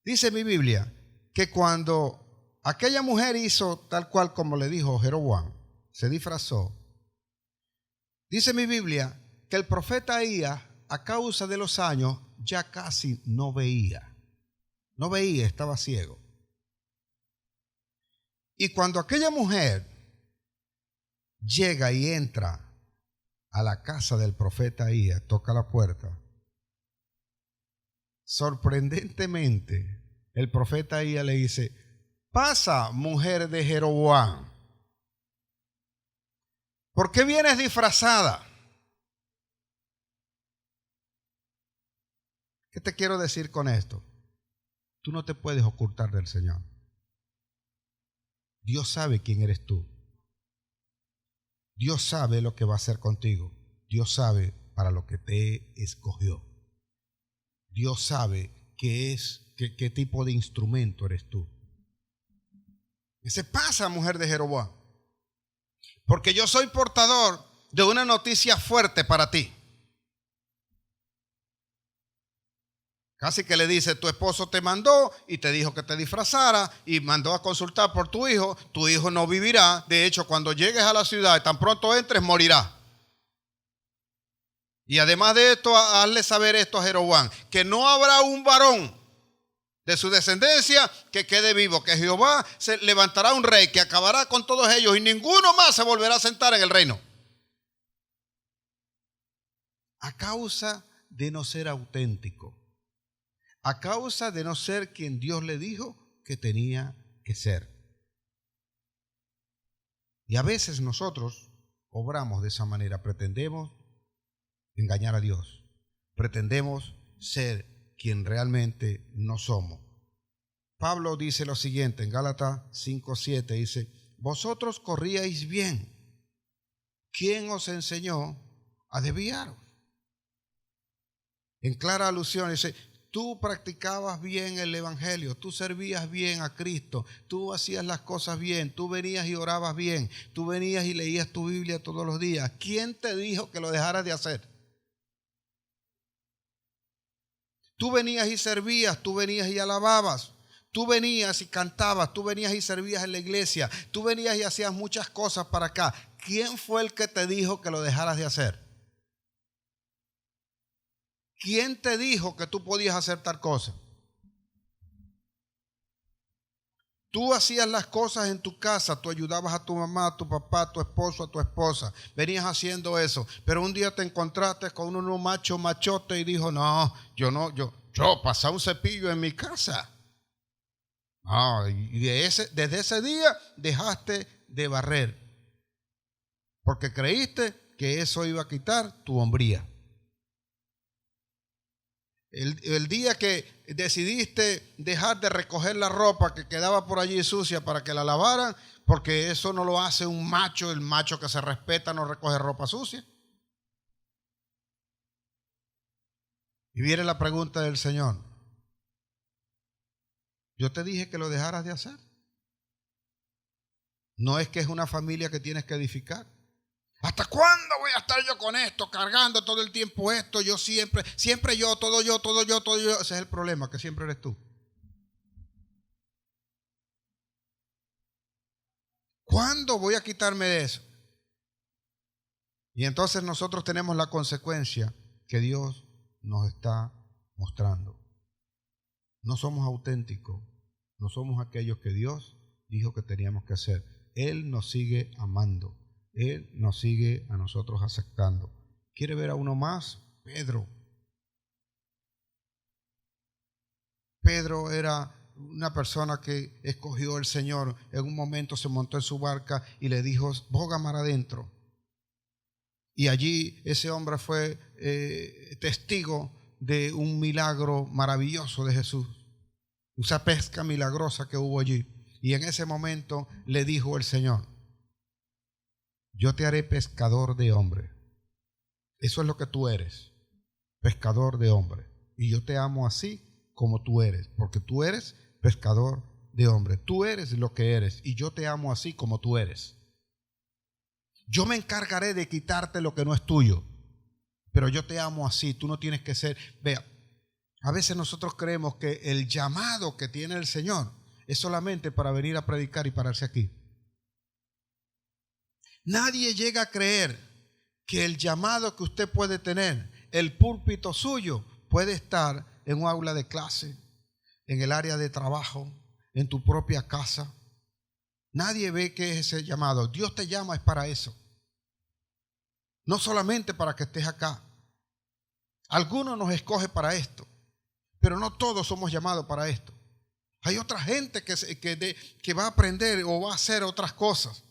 Dice mi Biblia que cuando aquella mujer hizo tal cual como le dijo Jeroboam, se disfrazó. Dice mi Biblia que el profeta Ahías, a causa de los años, ya casi no veía. No veía, estaba ciego. Y cuando aquella mujer llega y entra a la casa del profeta Ahías, toca la puerta, sorprendentemente el profeta Ahías le dice: pasa, mujer de Jeroboam, ¿por qué vienes disfrazada? ¿Qué te quiero decir con esto? Tú no te puedes ocultar del Señor. Dios sabe quién eres tú. Dios sabe lo que va a hacer contigo. Dios sabe para lo que te escogió. Dios sabe qué tipo de instrumento eres tú. Dice: pasa, mujer de Jeroboam. porque yo soy portador de una noticia fuerte para ti. Casi que le dice, tu esposo te mandó y te dijo que te disfrazara y mandó a consultar por tu hijo no vivirá, de hecho cuando llegues a la ciudad y tan pronto entres morirá. Y además de esto, hazle saber esto a Jeroboam, que no habrá un varón de su descendencia que quede vivo, que Jehová se levantará un rey que acabará con todos ellos y ninguno más se volverá a sentar en el reino. A causa de no ser auténtico. A causa de no ser quien Dios le dijo que tenía que ser. Y a veces nosotros obramos de esa manera, pretendemos engañar a Dios, pretendemos ser quien realmente no somos. Pablo dice lo siguiente en Gálatas 5:7, dice, vosotros corríais bien, ¿quién os enseñó a desviaros? En clara alusión dice, tú practicabas bien el evangelio, tú servías bien a Cristo, tú hacías las cosas bien, tú venías y orabas bien, tú venías y leías tu Biblia todos los días. ¿Quién te dijo que lo dejaras de hacer? Tú venías y servías, tú venías y alababas, tú venías y cantabas, tú venías y servías en la iglesia, tú venías y hacías muchas cosas para acá. ¿Quién fue el que te dijo que lo dejaras de hacer? ¿Quién te dijo que tú podías hacer tal cosa? Tú hacías las cosas en tu casa, tú ayudabas a tu mamá, a tu papá, a tu esposo, a tu esposa. Venías haciendo eso, pero un día te encontraste con uno machote y dijo, no, yo pasaba un cepillo en mi casa. Y desde ese día dejaste de barrer, porque creíste que eso iba a quitar tu hombría. El día que decidiste dejar de recoger la ropa que quedaba por allí sucia para que la lavaran, porque eso no lo hace un macho, el macho que se respeta no recoge ropa sucia. Y viene la pregunta del Señor. Yo te dije que lo dejaras de hacer. No es que es una familia que tienes que edificar. ¿Hasta cuándo voy a estar yo con esto, cargando todo el tiempo esto? Yo siempre yo, todo yo. Ese es el problema, que siempre eres tú. ¿Cuándo voy a quitarme de eso? Y entonces nosotros tenemos la consecuencia que Dios nos está mostrando. No somos auténticos, no somos aquellos que Dios dijo que teníamos que ser. Él nos sigue amando. Él nos sigue a nosotros aceptando. ¿Quiere ver a uno más? Pedro. Pedro era una persona que escogió el Señor. En un momento se montó en su barca y le dijo, boga mar adentro. Y allí ese hombre fue testigo de un milagro maravilloso de Jesús. Esa pesca milagrosa que hubo allí. Y en ese momento le dijo el Señor, yo te haré pescador de hombres. Eso es lo que tú eres, pescador de hombres. Y yo te amo así como tú eres, porque tú eres pescador de hombres. Tú eres lo que eres y yo te amo así como tú eres. Yo me encargaré de quitarte lo que no es tuyo, pero yo te amo así. Tú no tienes que ser... Vea, a veces nosotros creemos que el llamado que tiene el Señor es solamente para venir a predicar y pararse aquí. Nadie llega a creer que el llamado que usted puede tener, el púlpito suyo, puede estar en un aula de clase, en el área de trabajo, en tu propia casa. Nadie ve que es ese llamado. Dios te llama es para eso. No solamente para que estés acá. Algunos nos escoge para esto, pero no todos somos llamados para esto. Hay otra gente que va a aprender o va a hacer otras cosas.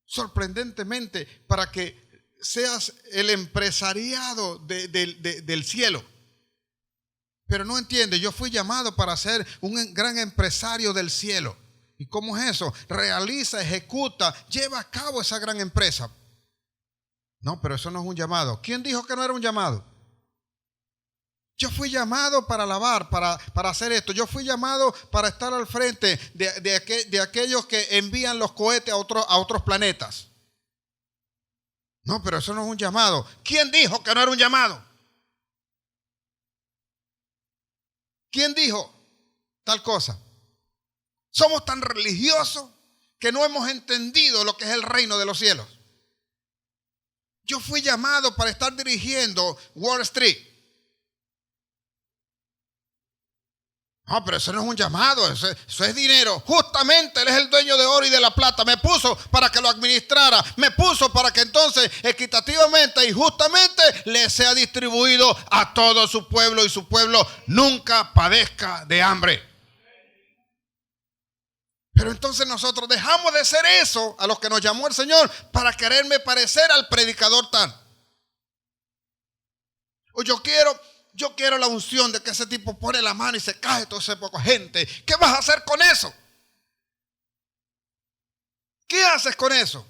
Sorprendentemente, para que seas el empresariado del cielo. Pero no entiende, yo fui llamado para ser un gran empresario del cielo. ¿Y cómo es eso? Realiza, ejecuta, lleva a cabo esa gran empresa. No, pero eso no es un llamado. ¿Quién dijo que no era un llamado? Yo fui llamado para alabar, para hacer esto. Yo fui llamado para estar al frente de aquellos que envían los cohetes a otros planetas. No, pero eso no es un llamado. ¿Quién dijo que no era un llamado? ¿Quién dijo tal cosa? Somos tan religiosos que no hemos entendido lo que es el reino de los cielos. Yo fui llamado para estar dirigiendo Wall Street. No, pero eso no es un llamado, eso es dinero. Justamente Él es el dueño de oro y de la plata. Me puso para que lo administrara. Me puso para que entonces equitativamente y justamente le sea distribuido a todo su pueblo y su pueblo nunca padezca de hambre. Pero entonces nosotros dejamos de ser eso a los que nos llamó el Señor para quererme parecer al predicador tal. O yo quiero la unción de que ese tipo pone la mano y se cae toda esa poca gente. ¿Qué vas a hacer con eso? ¿Qué haces con eso?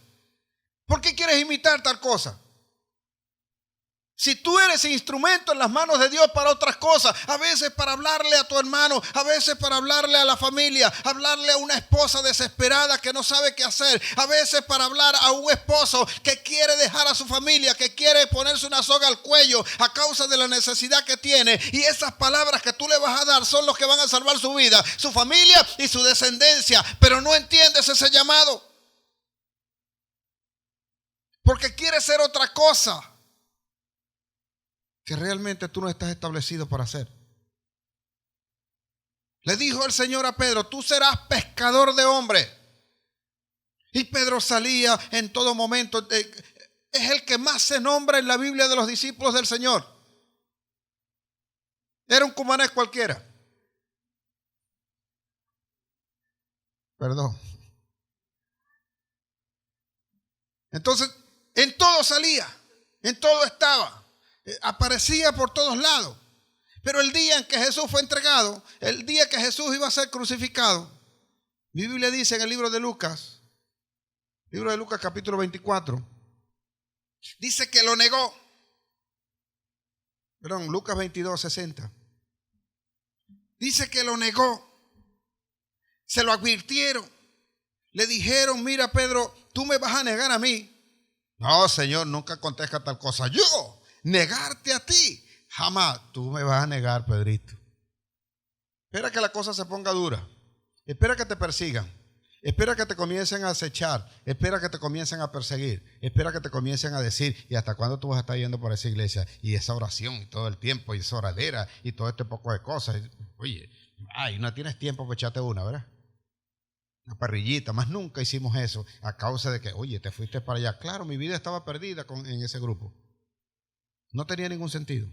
¿Por qué quieres imitar tal cosa? Si tú eres instrumento en las manos de Dios para otras cosas, a veces para hablarle a tu hermano, a veces para hablarle a la familia, hablarle a una esposa desesperada que no sabe qué hacer, a veces para hablar a un esposo que quiere dejar a su familia, que quiere ponerse una soga al cuello a causa de la necesidad que tiene, y esas palabras que tú le vas a dar son los que van a salvar su vida, su familia y su descendencia, pero no entiendes ese llamado porque quieres ser otra cosa que realmente tú no estás establecido para hacer. Le dijo el Señor a Pedro: tú serás pescador de hombres. Y Pedro salía en todo momento. Es el que más se nombra en la Biblia de los discípulos del Señor. Era un cumanés cualquiera. Perdón. Entonces, en todo salía, en todo estaba. Aparecía por todos lados. Pero el día en que Jesús fue entregado, el día que Jesús iba a ser crucificado, mi Biblia dice en el libro de Lucas capítulo 24, dice que lo negó. Perdón, Lucas 22, 60. Dice que lo negó. Se lo advirtieron. Le dijeron: mira, Pedro, tú me vas a negar a mí. No, Señor, nunca acontezca tal cosa. Yo negarte a ti, jamás. Tú me vas a negar, Pedrito. Espera que la cosa se ponga dura. Espera que te persigan. Espera que te comiencen a acechar. Espera que te comiencen a perseguir. Espera que te comiencen a decir: ¿y hasta cuándo tú vas a estar yendo por esa iglesia? Y esa oración y todo el tiempo y esa oradera y todo este poco de cosas. Oye, no tienes tiempo para echarte una, ¿verdad? Una parrillita. Más nunca hicimos eso a causa de que, oye, te fuiste para allá. Claro, mi vida estaba perdida en ese grupo. No tenía ningún sentido.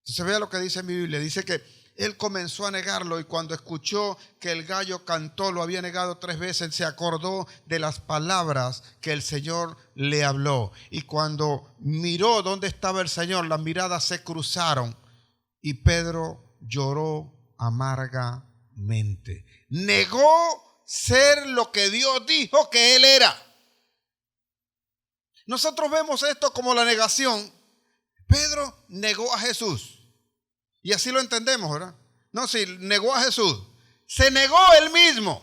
Si se vea lo que dice en mi Biblia, dice que él comenzó a negarlo y cuando escuchó que el gallo cantó, lo había negado 3 veces, se acordó de las palabras que el Señor le habló. Y cuando miró dónde estaba el Señor, las miradas se cruzaron y Pedro lloró amargamente. Negó ser lo que Dios dijo que él era. Nosotros vemos esto como la negación. Pedro negó a Jesús. Y así lo entendemos, ¿verdad? No, sí, negó a Jesús. Se negó él mismo.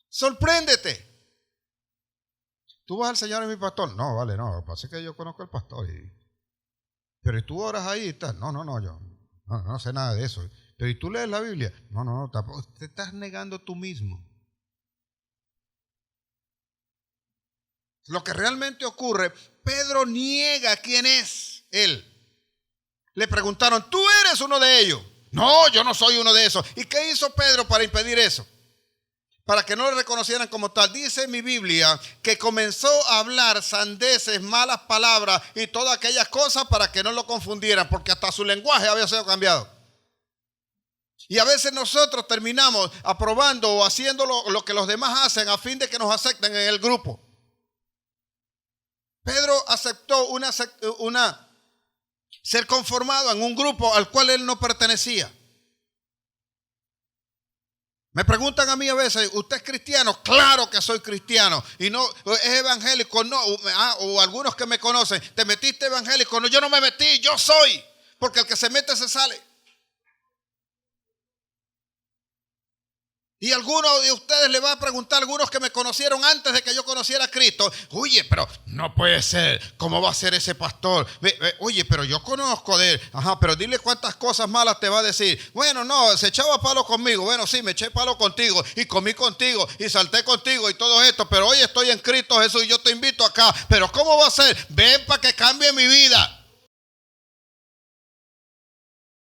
Sorpréndete. ¿Tú vas al Señor y mi pastor? No, vale, no. Lo que pasa es que yo conozco al pastor. Pero ¿y tú oras ahí y estás? No, yo no sé nada de eso. Pero ¿y tú lees la Biblia? No, tampoco. Te estás negando tú mismo. Lo que realmente ocurre, Pedro niega quién es él. Le preguntaron: ¿tú eres uno de ellos? No, yo no soy uno de esos. ¿Y qué hizo Pedro para impedir eso? Para que no le reconocieran como tal. Dice en mi Biblia que comenzó a hablar sandeces, malas palabras y todas aquellas cosas para que no lo confundieran, porque hasta su lenguaje había sido cambiado. Y a veces nosotros terminamos aprobando o haciendo lo que los demás hacen a fin de que nos acepten en el grupo. Pedro aceptó ser conformado en un grupo al cual él no pertenecía. Me preguntan a mí a veces, ¿usted es cristiano? Claro que soy cristiano. Y no, ¿es evangélico? No. O algunos que me conocen, ¿te metiste evangélico? No, yo no me metí, yo soy. Porque el que se mete se sale. Y algunos de ustedes le va a preguntar, algunos que me conocieron antes de que yo conociera a Cristo, oye, pero no puede ser, ¿cómo va a ser ese pastor? Oye, pero yo conozco de él. Ajá, pero dile cuántas cosas malas te va a decir. Bueno, no, se echaba palo conmigo. Bueno, sí, me eché palo contigo y comí contigo y salté contigo y todo esto, pero hoy estoy en Cristo Jesús y yo te invito acá. Pero ¿cómo va a ser? Ven para que cambie mi vida.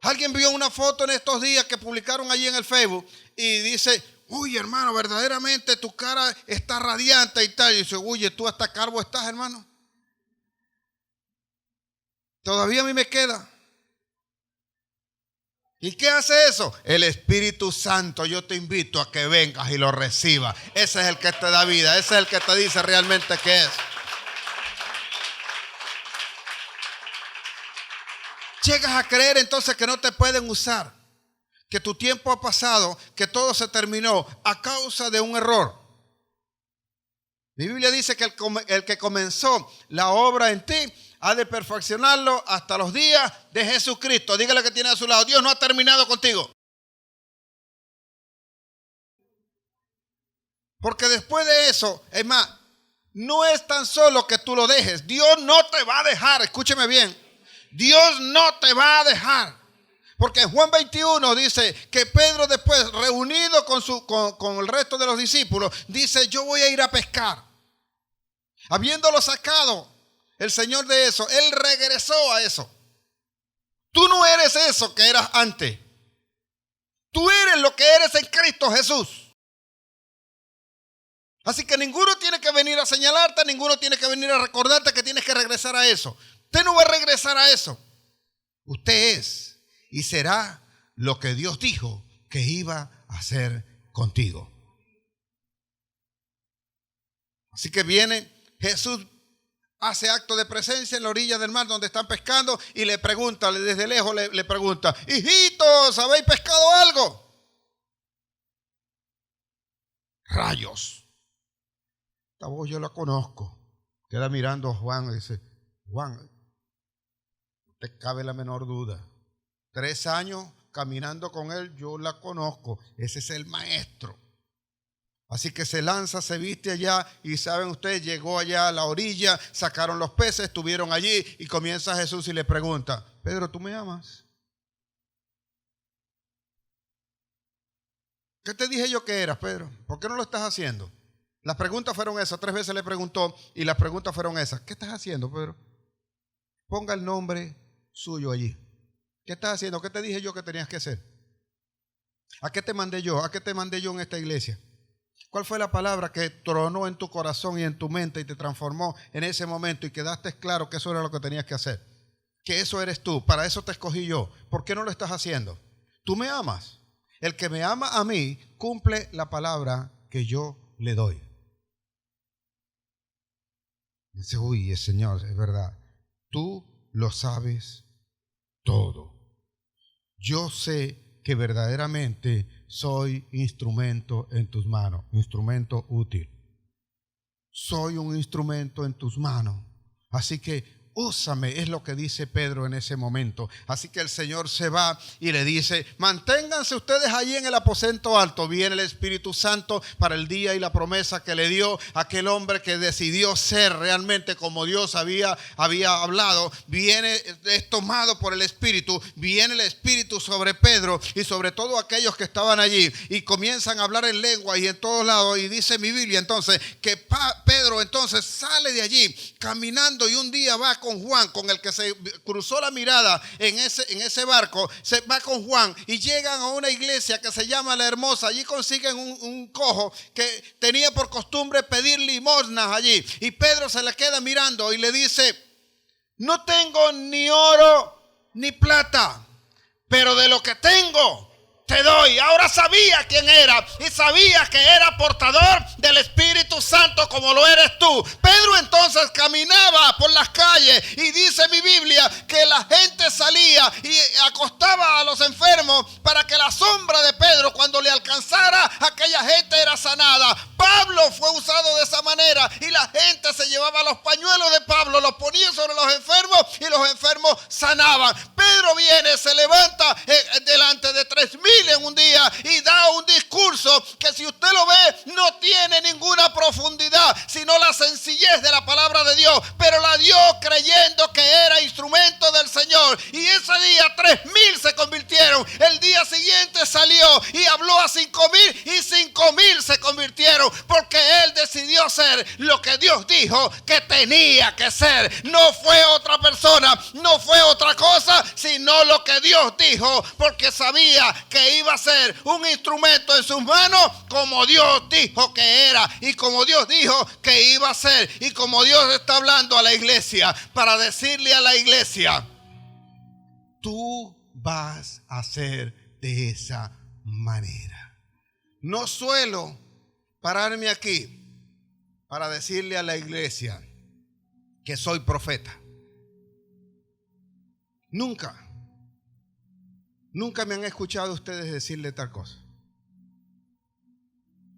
Alguien vio una foto en estos días que publicaron allí en el Facebook y dice, uy, hermano, verdaderamente tu cara está radiante y tal. Y dice, uy, tú hasta calvo estás, hermano. Todavía a mí me queda. ¿Y qué hace eso? El Espíritu Santo. Yo te invito a que vengas y lo recibas. Ese es el que te da vida. Ese es el que te dice realmente qué es. Llegas a creer entonces que no te pueden usar, que tu tiempo ha pasado, que todo se terminó a causa de un error. Mi Biblia dice que el que comenzó la obra en ti ha de perfeccionarlo hasta los días de Jesucristo. Dígale que tiene a su lado, Dios no ha terminado contigo. Porque después de eso, es más, no es tan solo que tú lo dejes, Dios no te va a dejar, escúcheme bien. Dios no te va a dejar. Porque en Juan 21 dice que Pedro después, reunido con el resto de los discípulos, dice, yo voy a ir a pescar. Habiéndolo sacado el Señor de eso, Él regresó a eso. Tú no eres eso que eras antes. Tú eres lo que eres en Cristo Jesús. Así que ninguno tiene que venir a señalarte, ninguno tiene que venir a recordarte que tienes que regresar a eso. Usted no va a regresar a eso. Usted es y será lo que Dios dijo que iba a hacer contigo. Así que viene Jesús, hace acto de presencia en la orilla del mar donde están pescando y le pregunta, desde lejos le pregunta, hijitos, ¿habéis pescado algo? Rayos. Esta voz yo la conozco. Queda mirando a Juan y dice, Juan, te cabe la menor duda. 3 años caminando con él, yo la conozco. Ese es el maestro. Así que se lanza, se viste allá y saben ustedes, llegó allá a la orilla, sacaron los peces, estuvieron allí y comienza Jesús y le pregunta, Pedro, ¿tú me amas? ¿Qué te dije yo que eras, Pedro? ¿Por qué no lo estás haciendo? Las preguntas fueron esas, 3 veces le preguntó y las preguntas fueron esas. ¿Qué estás haciendo, Pedro? Ponga el nombre suyo allí. ¿Qué estás haciendo? ¿Qué te dije yo que tenías que hacer? ¿A qué te mandé yo? ¿A qué te mandé yo en esta iglesia? ¿Cuál fue la palabra que tronó en tu corazón y en tu mente y te transformó en ese momento y quedaste claro que eso era lo que tenías que hacer? Que eso eres tú, para eso te escogí yo. ¿Por qué no lo estás haciendo? Tú me amas. El que me ama a mí cumple la palabra que yo le doy. Dice, uy, Señor, es verdad. Tú lo sabes todo. Yo sé que verdaderamente soy instrumento en tus manos, instrumento útil. Soy un instrumento en tus manos. Así que úsame, es lo que dice Pedro en ese momento. Así que el Señor se va y le dice, manténganse ustedes allí en el aposento alto. Viene el Espíritu Santo para el día y la promesa que le dio aquel hombre que decidió ser realmente como Dios había hablado. Viene, es tomado por el Espíritu. Viene el Espíritu sobre Pedro y sobre todo aquellos que estaban allí. Y comienzan a hablar en lengua y en todos lados. Y dice mi Biblia entonces que Pedro entonces sale de allí caminando y un día va con Juan, con el que se cruzó la mirada en ese barco, se va con Juan y llegan a una iglesia que se llama La Hermosa. Allí consiguen un cojo que tenía por costumbre pedir limosnas allí. Y Pedro se le queda mirando y le dice, no tengo ni oro ni plata, pero de lo que tengo te doy. Ahora sabía quién era y sabía que era portador del Espíritu Santo como lo eres tú. Pedro entonces caminaba por las calles y dice mi Biblia que la gente salía y acostaba a los enfermos para que la sombra de Pedro, cuando le alcanzara, aquella gente era sanada. Pablo fue usado de esa manera y la gente se llevaba los pañuelos de Pablo, los ponía sobre los enfermos y los enfermos sanaban. Pedro viene, se levanta delante de 3,000 en un día y da un discurso que, si usted lo ve, no tiene ninguna profundidad, sino la sencillez de la palabra de Dios, pero la dio creyendo que era instrumento del Señor. Y ese día 3,000 se convirtieron. El día siguiente salió y habló a 5,000 y 5,000 se convirtieron, porque él decidió ser lo que Dios dijo que tenía que ser. No fue otra persona, no fue otra cosa, sino lo que Dios dijo, porque sabía que iba a ser un instrumento en sus manos como Dios dijo que era y como Dios dijo que iba a ser. Y como Dios está hablando a la iglesia para decirle a la iglesia: tú vas a ser de esa manera. No suelo pararme aquí para decirle a la iglesia que soy profeta. Nunca me han escuchado ustedes decirle tal cosa.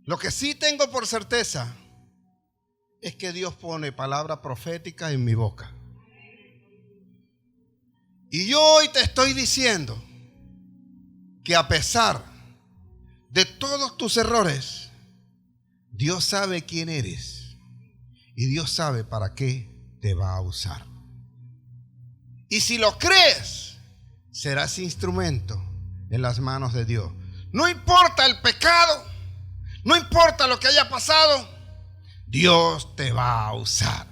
Lo que sí tengo por certeza es que Dios pone palabra profética en mi boca. Y yo hoy te estoy diciendo que, a pesar de todos tus errores, Dios sabe quién eres y Dios sabe para qué te va a usar. Y si lo crees, serás instrumento en las manos de Dios. No importa el pecado, no importa lo que haya pasado, Dios te va a usar.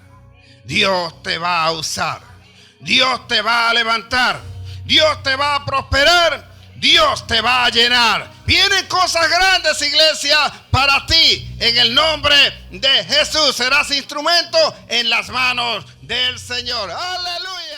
Dios te va a usar. Dios te va a levantar. Dios te va a prosperar. Dios te va a llenar. Vienen cosas grandes, iglesia, para ti. En el nombre de Jesús serás instrumento en las manos del Señor. Aleluya.